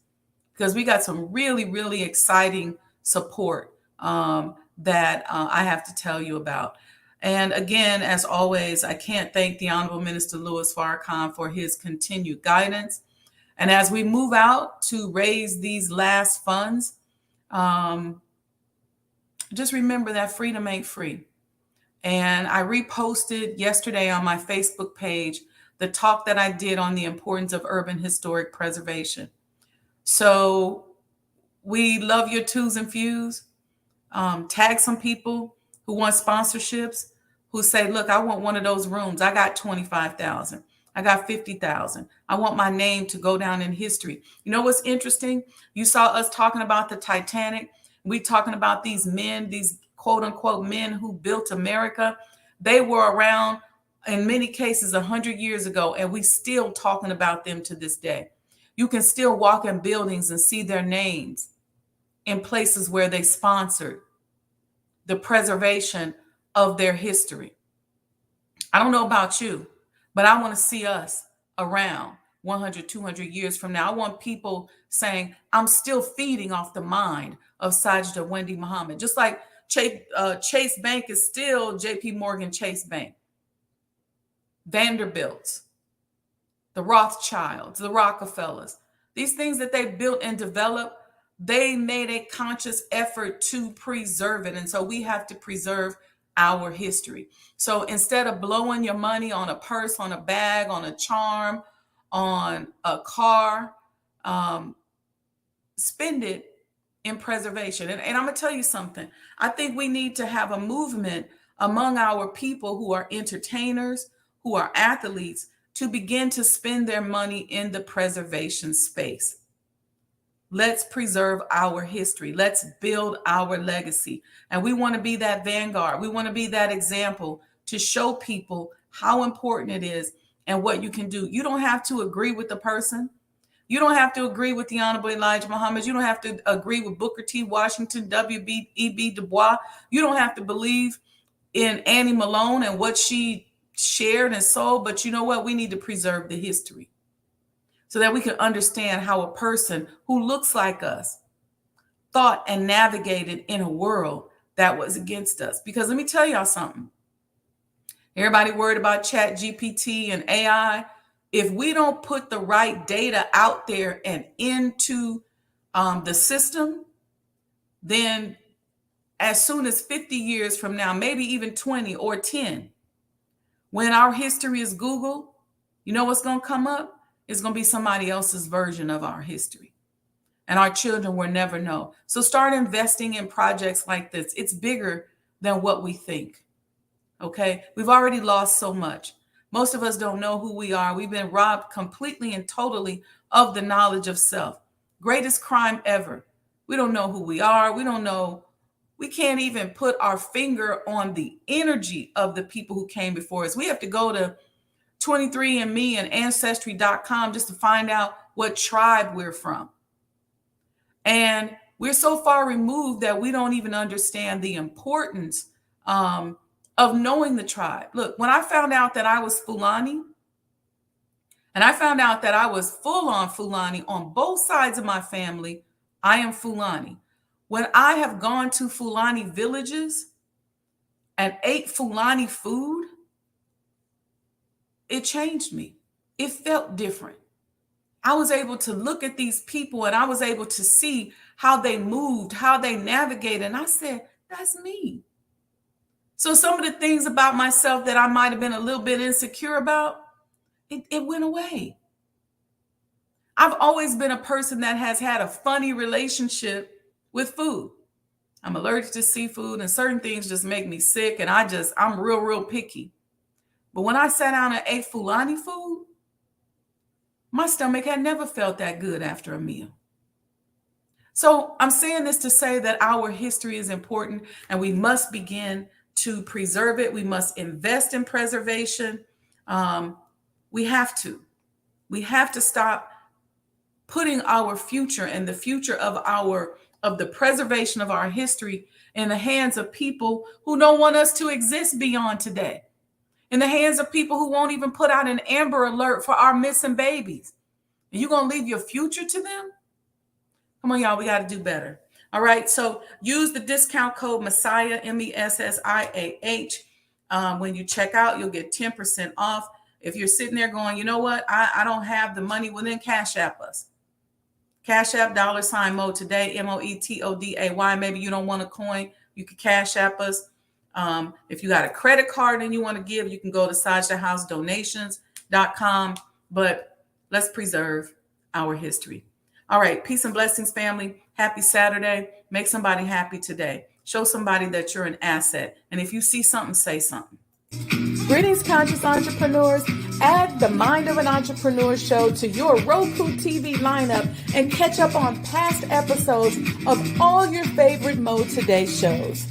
Because we got some really exciting support that I have to tell you about. And again, as always, I can't thank the Honorable Minister Louis Farrakhan for his continued guidance. And as we move out to raise these last funds, just remember that freedom ain't free. And I reposted yesterday on my Facebook page the talk that I did on the importance of urban historic preservation. So we love your twos and fews. Tag some people who want sponsorships, who say, look, I want one of those rooms. I got 25,000. I got 50,000. I want my name to go down in history. You know what's interesting? You saw us talking about the Titanic. We talking about these men, these quote unquote men who built America. They were around in many cases 100 years ago, and we still talking about them to this day. You can still walk in buildings and see their names in places where they sponsored the preservation of their history. I don't know about you, but I want to see us around 100, 200 years from now. I want people saying, I'm still feeding off the mind of Sajdah Wendy Muhammad. Just like Chase Bank is still JP Morgan Chase Bank. Vanderbilt's, the Rothschilds, the Rockefellers, these things that they built and developed, they made a conscious effort to preserve it. And so we have to preserve our history. So instead of blowing your money on a purse, on a bag, on a charm, on a car, spend it in preservation. And I'm going to tell you something. I think we need to have a movement among our people who are entertainers, who are athletes, to begin to spend their money in the preservation space. Let's preserve our history. Let's build our legacy. And we want to be that vanguard. We want to be that example to show people how important it is and what you can do. You don't have to agree with the person. You don't have to agree with the Honorable Elijah Muhammad. You don't have to agree with Booker T. Washington, W.E.B. Du Bois. You don't have to believe in Annie Malone and what she shared and sold. But you know what? We need to preserve the history so that we can understand how a person who looks like us thought and navigated in a world that was against us. Because let me tell y'all something. Everybody worried about Chat GPT and AI. If we don't put the right data out there and into the system, then as soon as 50 years from now, maybe even 20 or 10, when our history is Google, you know what's going to come up? It's going to be somebody else's version of our history. And our children will never know. So start investing in projects like this. It's bigger than what we think. Okay? We've already lost so much. Most of us don't know who we are. We've been robbed completely and totally of the knowledge of self. Greatest crime ever. We don't know who we are. We don't know. We can't even put our finger on the energy of the people who came before us. We have to go to 23andMe and Ancestry.com just to find out what tribe we're from. And we're so far removed that we don't even understand the importance of knowing the tribe. Look, when I found out that I was Fulani, and I found out that I was full on Fulani on both sides of my family, I am Fulani. When I have gone to Fulani villages and ate Fulani food, it changed me. It felt different. I was able to look at these people and I was able to see how they moved, how they navigated. And I said, that's me. So some of the things about myself that I might have been a little bit insecure about, it went away. I've always been a person that has had a funny relationship with food. I'm allergic to seafood and certain things just make me sick. And I'm real picky. But when I sat down and ate Fulani food, my stomach had never felt that good after a meal. So I'm saying this to say that our history is important and we must begin to preserve it. We must invest in preservation. We have to stop putting our future and the future of the preservation of our history in the hands of people who don't want us to exist beyond today. In the hands of people who won't even put out an Amber Alert for our missing babies. And you're going to leave your future to them? Come on, y'all, we got to do better. All right, so use the discount code Messiah, MESSIAH. When you check out, you'll get 10% off. If you're sitting there going, you know what, I don't have the money, well, then Cash App us. Cash App $Mo today, MOETODAY. Maybe you don't want a coin, you can Cash App us. If you got a credit card and you want to give, you can go to SajdahHouseDonations.com. But let's preserve our history. All right. Peace and blessings, family. Happy Saturday. Make somebody happy today. Show somebody that you're an asset. And if you see something, say something. Greetings, conscious entrepreneurs. Add the Mind of an Entrepreneur show to your Roku TV lineup and catch up on past episodes of all your favorite Mo Today shows.